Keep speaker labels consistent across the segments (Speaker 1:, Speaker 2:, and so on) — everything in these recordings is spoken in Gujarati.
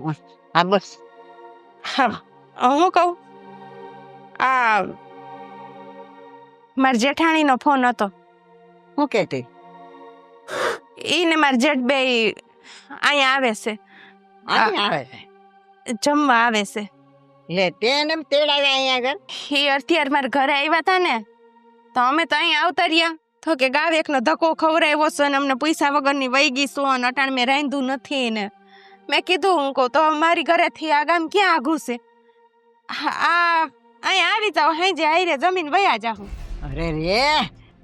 Speaker 1: બા
Speaker 2: હા બસ
Speaker 1: હું કહું આ મારા જેઠાણીનો ફોન હતો.
Speaker 2: હું કહેતી
Speaker 1: ઈ ને મારા જેઠ બે અહીંયા આવે છે,
Speaker 2: અહીંયા આવે છે
Speaker 1: જમવા આવે છે.
Speaker 2: લે તેને તેડાવે અહીંયા આગળ.
Speaker 1: એ અત્યારે મારા ઘરે આવ્યા હતા ને તો અમે તો અહીંયા આવતા રહ્યા તો કે ગાવ એકનો ધક્કો ખવડાવ્યો છે ને અમને પૈસા વગરની વહી ગઈ છો અને અટાણ મેં રાંધ્યું નથી ને. મેં કીધું હું કહું તો મારી ઘરેથી આ ગામ ક્યાં આઘું છે, આ અહીંયા આવી જાઓ હાંજે આયરે જમીન વયા જાઉં.
Speaker 2: અરે રે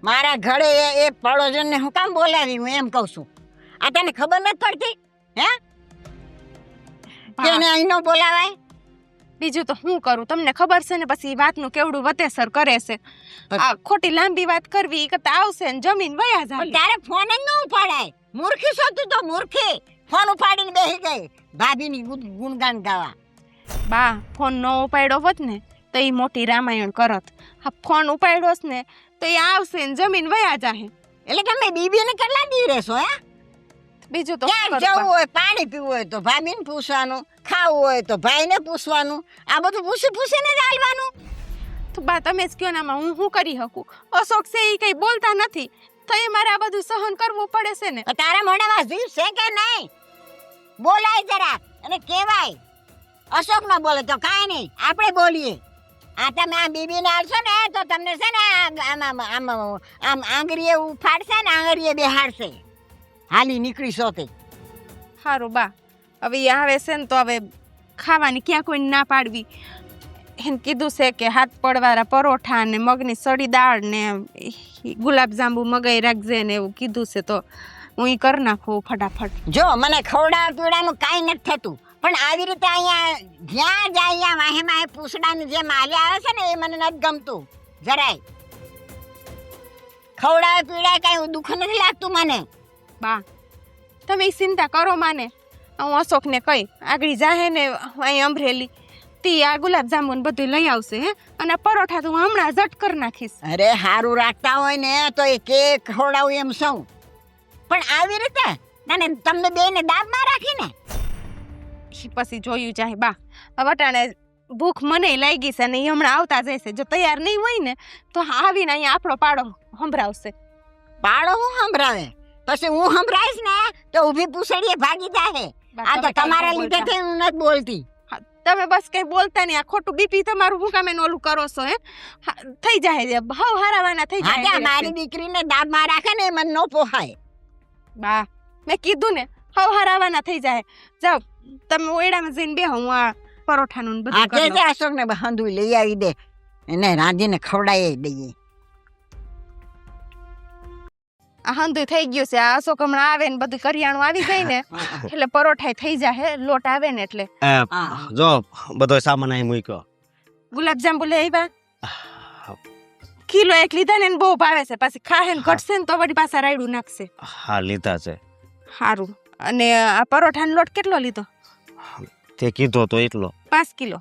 Speaker 2: મારા ઘરે એ પડોશને હું કામ બોલાવી હું એમ કહું છું. આ તને ખબર નથી પડતી હે કેને અહીં નો બોલાવાય?
Speaker 1: બીજું તો હું કરું, તમને ખબર છે ને પછી વાતનું કેવડું વતેસર કરે છે. આ ખોટી લાંબી વાત કરવી કરતા આવશે ને જમીન વયા જાય.
Speaker 2: પણ તારે ફોન જ ન ઉપાડાય. મૂર્ખી છો તું તો મૂર્ખી. ફોન ઉપાડીને બેસી ગઈ ભાભીની ગુણગાન ગાવા.
Speaker 1: બા ફોન ન ઉપાડ્યો હોત ને તો એ મોટી રામાયણ કરત. આ ફોન ઉપાડ્યો ને તો એ આવશે ને જમીન વયા જાહે.
Speaker 2: એટલે તમે બીબીને કેટલા દી રહેશો હે?
Speaker 1: બીજું તો
Speaker 2: ક્યાં જવું હોય, પાણી પીવું હોય તો ભાભીને પૂછવાનું, ખાવું હોય તો ભાઈને પૂછવાનું, આ બધું પૂછીને જ હાલવાનું.
Speaker 1: તો બા તમે જ કયો ને આમાં હું શું કરી શકું? અશોક છે એ કઈ બોલતા નથી તો એ મારે આ બધું સહન કરવું પડે છે ને.
Speaker 2: તારા મોઢામાં જીભ છે કે નહીં? બોલાય જરા અને કહેવાય. અશોક ન બોલે તો કાંઈ નહીં, આપણે બોલીએ. આ તમે આ બીબીને હાલશો ને તો તમને છે ને આમ આંગળીએ ઉફાડશે ને આંગળીએ બેહાડશે. હાલી નીકળીશો તે.
Speaker 1: સારું બા હવે એ આવે છે ને તો હવે ખાવાની ક્યાં કોઈ ના પાડવી. એને કીધું છે કે હાથ પડવાળા પરોઠા ને મગની સડી દાળ ને ગુલાબજાંબુ મગાઈ રાખજે ને એવું કીધું છે તો હું એ કરી નાખું ફટાફટ.
Speaker 2: જો મને ખવડાવ પીવડાનું કાંઈ નથી થતું પણ આવી રીતે અહીંયા જ્યાં જાય અહીંયા વાહે માહે પૂછડાની જે માલે આવે છે ને એ મને નથી ગમતું જરાય. ખવડાવ પીવડાય કાંઈ દુઃખ નથી લાગતું મને.
Speaker 1: બા તમે ચિંતા કરો માને, હું અશોકને કહી આગળ જાહે ને અહીં અમરેલી તી આ ગુલાબજાંબુ બધું લઈ આવશે હે અને પરોઠા તો હું હમણાં ઝટ કરી નાખીશ.
Speaker 2: અરે હારું રાખતા હોય ને તો એ કેક ખવડાવું એમ સૌ પણ આવી રીતે તમને બેને દાબમાં રાખીને
Speaker 1: પછી જોયું જાય બા. વટાણે ભૂખ મને લાગી છે ને એ હમણાં આવતા જશે. જો તૈયાર નહીં હોય ને તો આવીને અહીંયા આપણો પાડો સંભળાવશે.
Speaker 2: પાડો હું સંભળાવે? પછી હું સંભળાઈશ ને તો ઊભી પૂછડીએ ભાગી જાય. આ તો તમારા લીધે હું નથી બોલતી.
Speaker 1: તમે બસ કઈ બોલતા નહીં. આ ખોટું બીપી તમારું હું કામે ઓલું કરો છો હે? થઈ જાય ભાવ હારાવાના થઈ જાય.
Speaker 2: મારી દીકરીને દાબમાં રાખે ને એ મને ન પોહાય.
Speaker 1: બા મેં કીધું ને હાવ હારાવાના થઈ જાય. જાઓ તમે ઓયડામાં જઈને બેહો, હું આ પરોઠાનું બધું કરી લઉં.
Speaker 2: અશોક ને બાંધું લઈ આવી દે, એને રાંધીને ખવડાવી દઈએ.
Speaker 1: આ હંધુય થઈ ગયું છે. આ અશોક હમણાં આવે ને બધું કરિયાણું આવી જાય ને એટલે પરોઠાય થઈ જાય. લોટ આવે ને એટલે
Speaker 3: જો બધો સામાન અહીં મૂક્યો.
Speaker 1: ગુલાબજાંબુ લઈ આવ્યા કિલો એક લીધા ને બહુ ભાવે છે. પાછી ખાહે ને ઘટશે ને તો વળી પાછા રાયડું નાખશે.
Speaker 3: હા લીધા છે.
Speaker 1: સારું. અને આ પરોઠાનો લોટ કેટલો લીધો?
Speaker 3: તે કીધો તો એટલો
Speaker 1: 5 કિલો.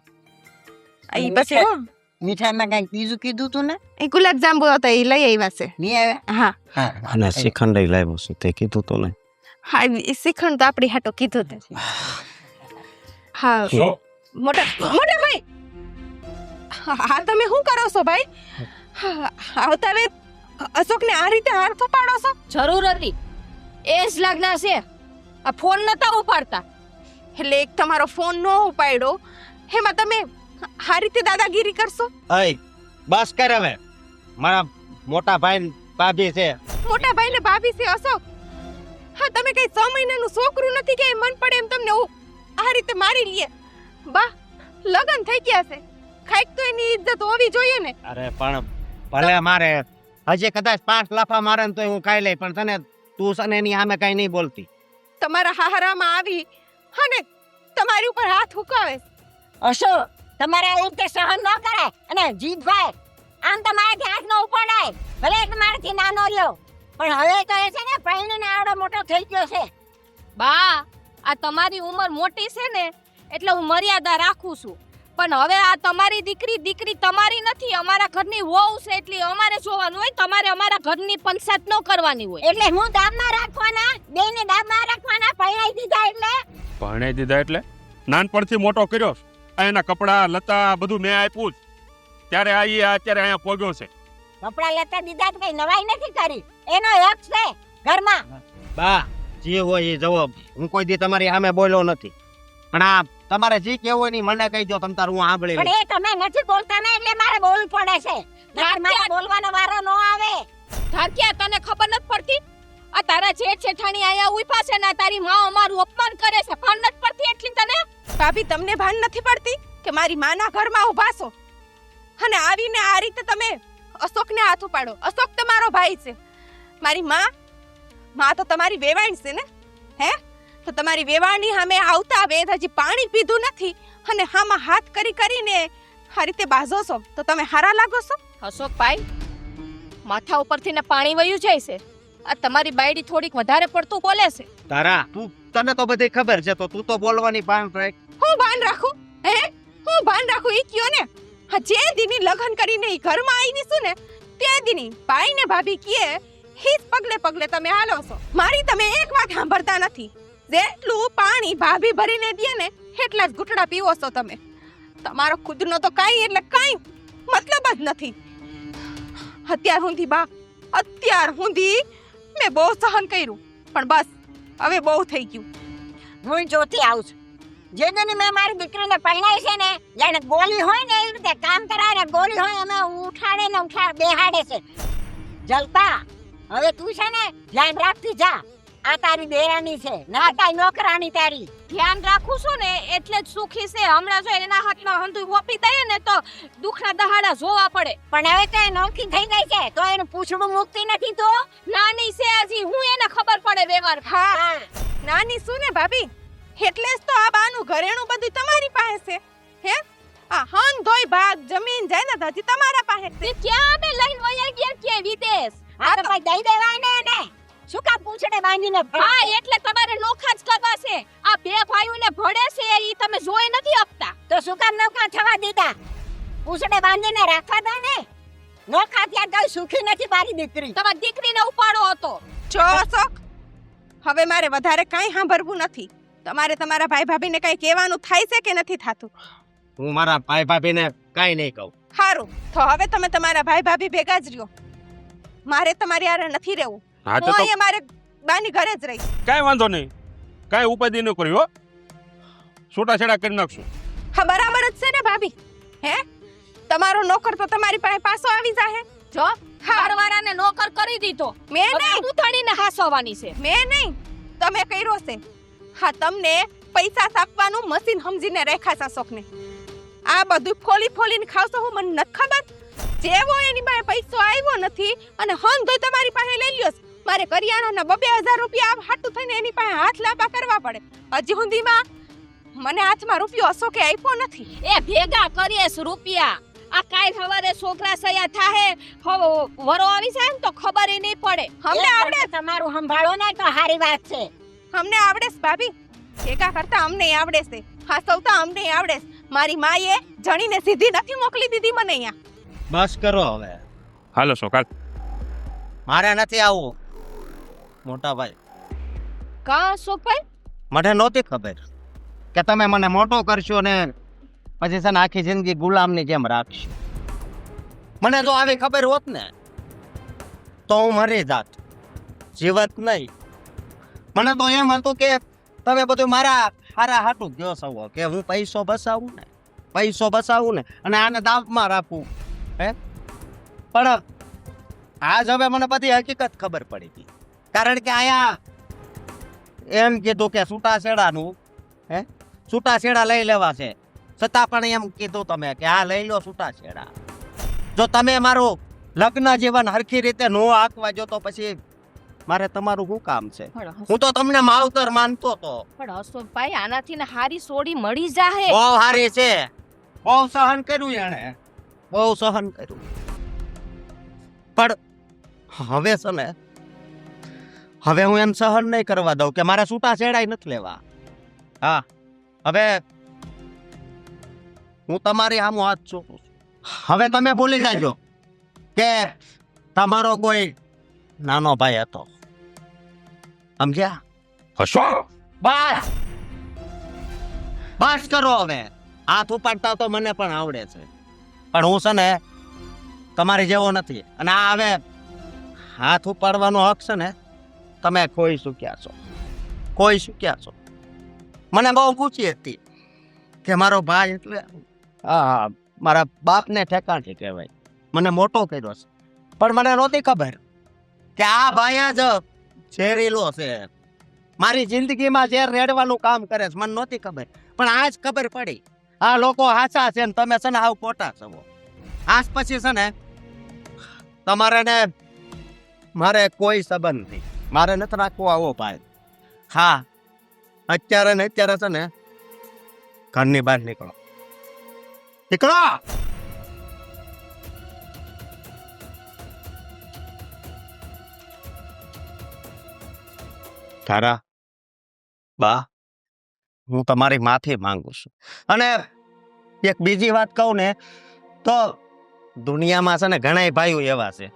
Speaker 1: આ પછી
Speaker 2: મીઠાઈમાં કઈક બીજું કીધું તું ને?
Speaker 1: એ ગુલાબજાંબુ હતા એ લઈ આવ્યા છે.
Speaker 2: નહીં આવ્યા?
Speaker 1: હા.
Speaker 3: અને શ્રીખંડ લાવ્યો છું તે કીધું તો નહીં.
Speaker 1: હા એ શ્રીખંડ તો આપણી હાટો કીધું તે. હા મોટા ભાઈ હા તમે શું કરો છો ભાઈ? આવતા વે અશોકને આ રીતે હાર પાડો છો?
Speaker 4: જરૂર હતી એ જ લાગના છે. આ ફોન નતા ઉપાડતા
Speaker 1: એટલે એક તમારો ફોન ન ઉપાડ્યો એમાં તમે આ રીતે દાદાગીરી કરશો?
Speaker 3: અય બસ કર હવે. મારા મોટા ભાઈ ભાભી છે.
Speaker 1: મોટા ભાઈ ને ભાભી છે અશોક? હા તમે કઈ 6 મહિનાનું છોકરું નથી કે મન પડે એમ તમને આ રીતે મારી લે? બા લગન થઈ ગયા છે, ખાઈક તો એની ઇજ્જત હોવી જોઈએ ને.
Speaker 3: અરે પણ ભલે મારે હજી કદાચ 5 લાફા મારે ને તો હું કાઈ લઈ, પણ તને તું છે ને એની સામે કઈ નહીં બોલતી.
Speaker 1: તમારા હારામાં આવી અને તમારી ઉપર હાથ ઉકાવે.
Speaker 2: અશોક તમારે આ રીતે સહન ન કરાય. અને જીતભાઈ આમ તમારાથી હાથ ન ઉપાડાય. ભલે તમારાથી નાનો રહ્યો પણ હવે તો એ છે ને પૈણીને આવડો મોટો થઈ ગયો છે.
Speaker 4: બા આ તમારી ઉંમર મોટી છે ને એટલે હું મર્યાદા રાખું છું. પણ હવે આ તમારી દીકરી તમારી નથી, અમારા ઘરની વહુ છે એટલે અમારે જોવાનું હોય. તમારે અમારા ઘરની પંચાયત ન કરવાની હોય.
Speaker 2: એટલે હું દાબમાં રાખવાના, બેને દાબમાં રાખવાના. પરણાઈ દીધા એટલે
Speaker 5: નાનપણથી મોટો કર્યો છે. આ એના કપડાં લતા બધું મેં આપ્યું જ. ત્યારે આ ઈ અત્યારે અહીંયા પોગ્યો છે.
Speaker 2: કપડા લેતા દીધા તો કઈ નવાઈ નથી કરી. એનો હક છે ઘરમાં.
Speaker 3: બા જે હોય એ જવાબ. હું કોઈ દી તમારી સામે બોલ્યો નથી, પણ આ તમારે જે કેવું હોય ને મને કહી દો, તમ તાર હું સાંભળી લઈશ.
Speaker 2: પણ એ તમે નથી બોલતા ને એટલે મારે બોલવું પડે છે. મારે બોલવાનો વારો ન આવે.
Speaker 4: ધારક્યા તને ખબર નથી પડતી આ તારા જેઠ જેઠાણી આયા ઉભા છે ને આ તારી માં અમારું અપમાન કરે છે ભાન નથી પડતી એટલી તને
Speaker 1: ભાભી તમને ભાન નથી પડતી કે મારી માના ઘરમાં ઊભા છો અને આવીને આ રીતે તમે અશોકને હાથ ઉપાડો? અશોક તમારો ભાઈ છે, મારી માં તો તમારી વેવાણ છે ને. હે તો તમારી વેવાણની સામે આવતા વેદ હજી પાણી પીધું નથી અને હામાં હાથ કરીને આ રીતે બાજો છો તો તમે હારા લાગો છો?
Speaker 4: અશોકભાઈ માથા ઉપરથી ને પાણી વયું જાય છે. આ તમારી બાયડી થોડીક વધારે પડતું બોલે છે.
Speaker 3: તારા તને તો બધી ખબર છે, તો તું તો બોલવાની ભાન રાખ.
Speaker 1: હું ભાન રાખું? હે હું ભાન રાખું ઈ કયો ને. હા, જે દીની લગન કરીને ઈ ઘરમાં આવી છું ને તે દીની ભાઈ ને ભાભી કીએ હીજ પગલે પગલે તમે હાલો છો. મારી તમે એક વાત સાંભળતા નથી. જેટલું પાણી ભાભી ભરીને દે ને એટલા જ ઘૂંટડા પીવો છો તમે. તમારો ખુદનો તો કાઈ એટલે કાઈ મતલબ જ નથી. અત્યાર સુધી મેં બહુ સહન કર્યું, પણ બસ હવે બહુ થઈ ગયું.
Speaker 2: હું જોતી આવું છું. જે દિને મેં મારી દીકરીને પરણાવી છે ને, જાણે ગોલી હોય ને એવી રીતે કામ કરાવે ને ગોલી હોય અમે ઉઠાડે ને બેહાડે છે. જલપા, હવે તું છે ને ધ્યાન રાખતી જા. આ તારી દેરાની છે, ના તારી નોકરાણી તારી.
Speaker 4: ધ્યાન રાખું છું ને એટલે જ સુખી છે. હમણાં જો એના હાથમાં હંધુય વોપી દઈએ ને તો દુખના દહાડા જોવા પડે.
Speaker 2: પણ હવે તો એ નોખી થઈ ગઈ છે તો એનું પૂછડું મુકતી નથી તો.
Speaker 4: નાની છે હજી, હું એને ખબર પડે વ્યવહાર.
Speaker 1: હા, નાની શું ને ભાભી, એટલે જ તો આ બાનું ઘરેણું બધું તમારી પાસે છે. હે આ હન ધોઈ ભાગ જમીન જાયદાદ હજી તમારા પાસે છે.
Speaker 4: તે ક્યાં અમે લઈને વયા ગયા કે વિદેશ?
Speaker 2: આ તો ભાઈ દઈ દેવાય ને એને. શું કામ પૂછડે બાંધીને
Speaker 4: હા, એટલે તમારે નોખા જ કરવા છે. આ બે ભાઈઓને ભળે છે ઈ તમે જોઈ નથી આપતા.
Speaker 2: તો શું કામ નોખા થવા દીધા? પૂછડે બાંધીને રાખવા દો ને. નોખા ત્યાં તો સુખી નથી મારી દીકરી.
Speaker 4: તમારી દીકરીને ઉપાડો હતો.
Speaker 1: જો અશોક, હવે મારે વધારે કાંઈ સાંભળવું નથી. તમારે તમારા ભાઈ ભાભીને કાંઈ કહેવાનું થાય છે કે નથી થાતું?
Speaker 3: હું મારા ભાઈ ભાભીને કાંઈ નહીં કહું.
Speaker 1: સારું, તો હવે તમે તમારા ભાઈ ભાભી ભેગા જ રહ્યો. મારે તમારી હારે નથી રહેવું.
Speaker 5: હા
Speaker 1: હું
Speaker 5: તો
Speaker 1: અહીંયા મારે બાની ઘરે જ રહીશ.
Speaker 5: કાંઈ વાંધો નહીં, કાંઈ ઉપાધિ ન કર્યો. છૂટાછેડા કરી નાખશું.
Speaker 1: હા, બરાબર જ છે ને ભાભી. હે તમારો નોકર તો તમારી પાસે પાછો આવી જાહે.
Speaker 4: જો ઘરવાળાને નોકર કરી દીધો.
Speaker 1: મેં
Speaker 4: હવે
Speaker 1: નહીં,
Speaker 4: ઉથાડીને હાસવાની છે.
Speaker 1: મેં નહીં, તમે કર્યો છે. હા, તમને પૈસા છાપવાનું મશીન સમજીને રાખ્યા છે અશોકને. આ બધું ફોલીને ખાવશો હું મને નથી ખબર. જેવો એની પાસે પૈસો આવ્યો નથી અને હન ધોઈ તમારી પાસે લઈ લ્યો છે. મારે કરિયાણાના 2000 રૂપિયા હાટું થઈને એની પાસે હાથ લાંબા કરવા પડે. હજી સુધીમાં મને હાથમાં રૂપિયો અશોકે આપ્યો નથી.
Speaker 4: એ ભેગા કરીએસ રૂપિયા. આ કાઈ સવારે છોકરા સયા થાહે વરો આવી જાય ને તો ખબર નહીં પડે.
Speaker 1: અમને આવડે,
Speaker 2: તમારું સંભાળો ને તો સારી વાત છે.
Speaker 1: અમને આવડે છે ભાભી. ભેગા કરતા અમને આવડે છે. હા, સૌતા અમને આવડે છે. મારી માએ જણીને સીધી નથી મોકલી દીધી મને અહીંયા.
Speaker 3: બસ કરો હવે,
Speaker 5: હાલો સોકાલ.
Speaker 3: મારે નથી આવવું. મોટા ભાઈ,
Speaker 4: કા સોપાઈ
Speaker 3: મને નહોતી ખબર કે તમે મને મોટો કરશો ને પછી છે ને આખી જિંદગી ગુલામની જેમ રાખશો. મને જો આવી ખબર હોત ને તો હું મરી જાત, જીવત નહીં. મને તો એમ હતું કે તમે બધું મારા હારા હાટું ગયો સવો કે હું પૈસો બસાવું ને અને આને દાબમાં રાખું. હે પણ આજ હવે મને બધી હકીકત ખબર પડી ગઈ. કારણ કે અહીંયા એમ કીધું કે છૂટાછેડા લઈ લેવા છે, છતાં પણ એમ કીધું તમે કે આ લઈ લો છૂટાછેડા. જો તમે મારું લગ્ન જીવન હરખી રીતે નો આંકવા જો તો પછી મારે તમારું શું કામ છે? હું તો તમને માવતર માનતો તો.
Speaker 4: પણ અશોકભાઈ આનાથી ને હારી સોડી મળી જાહે.
Speaker 3: બહુ હારી છે, બહુ સહન કર્યું એણે, બહુ સહન કર્યું. પણ હવે છે ને, હવે હું એમ સહન નહીં કરવા દઉં કે મારે છૂટાછેડાય નથી લેવા. હા, હવે હું તમારી આમ હાથ ચોકું છું. હવે તમે ભૂલી જાજો કે તમારો કોઈ નાનો ભાઈ હતો. સમજ્યા?
Speaker 5: હશો
Speaker 3: બસ બસ કરો હવે. હાથ ઉપાડતા તો મને પણ આવડે છે, પણ હું છે ને તમારી જેવો નથી. અને આ હવે હાથ ઉપાડવાનો હક છે ને તમે ખોઈ ચૂક્યા છો, ખોઈ ચૂક્યા છો. મને બહુ પૂછી હતી કે મારો ભાઈ એટલે હા મારા બાપને ઠેકાણથી કહેવાય, મને મોટો કર્યો છે. પણ મને નહોતી ખબર કે આ ભાઈ જ ઝેરીલો છે, મારી જિંદગીમાં ઝેર રેડવાનું કામ કરે છે. મને નહોતી ખબર, પણ આજ ખબર પડી. આ લોકો હાચા છે ને તમે છે ને આવ ખોટા છો. આજ પછી છે ને તમારે ને મારે કોઈ સંબંધ નથી, મારે નથી રાખવો આવો ભાઈ. હા, અત્યારે ને અત્યારે છે ને ઘરની બહાર નીકળો, નીકળો. તારા બા, હું તમારી માફી માંગુ છું. અને એક બીજી વાત કહું ને તો દુનિયામાં છે ને ઘણા ભાઈઓ એવા છે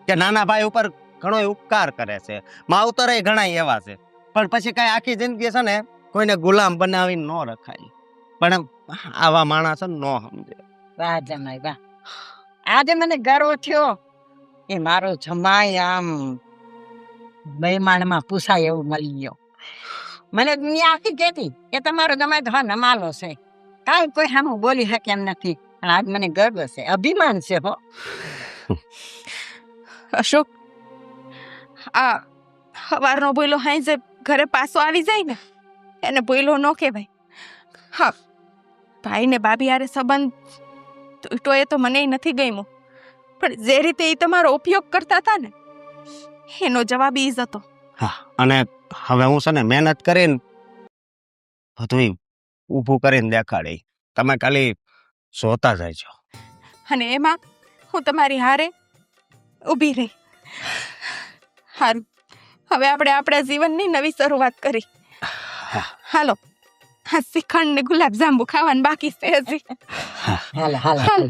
Speaker 3: કે નાના ભાઈ ઉપર ઘણો ઉપકાર કરે છે, માવતરે ઘણા એવા છે, પણ પછી કઈ આખી જિંદગી છે ને કોઈને ગુલામ બનાવીને ન રખાય. પણ આવા માણસ ન સમજે.
Speaker 2: વાહ જમાઈ વાહ, આજે મને ગર્વ થયો કે મારો જમાઈ આમ બેમાનમાં પૂછાય એવું મળી ગયો. મને દુનિયા આખી કહેતી કે તમારો જમાઈ તો હા નમાલો છે, કાંઈ કોઈ સામું બોલી શકે એમ નથી. પણ આજ મને ગર્વ છે, અભિમાન છે હો.
Speaker 1: અશોક, આ સવારનો બોયલો હાંજે ઘરે પાછો આવી જાય ને એને બોયલો ન કહેવાય. હા, ભાઈ ને ભાભી હારે સંબંધ તૂટ્યો એ તો મને નથી ગમ્યું, પણ જે રીતે એ તમારો ઉપયોગ કરતા હતા ને એનો જવાબ ઈ જ હતો.
Speaker 3: હા, અને હવે હું છે ને મહેનત કરીને બધું ઊભું કરીને દેખાડી, તમે ખાલી જોતા જાય.
Speaker 1: અને એમાં હું તમારી હારે ઊભી રહી. સારું, હવે આપણે આપણા જીવનની નવી શરૂઆત કરી. હાલો, હા શ્રીખંડ ને ગુલાબ જાંબુ ખાવાનું બાકી છે હજી.
Speaker 2: હાલ હાલ
Speaker 1: હાલ.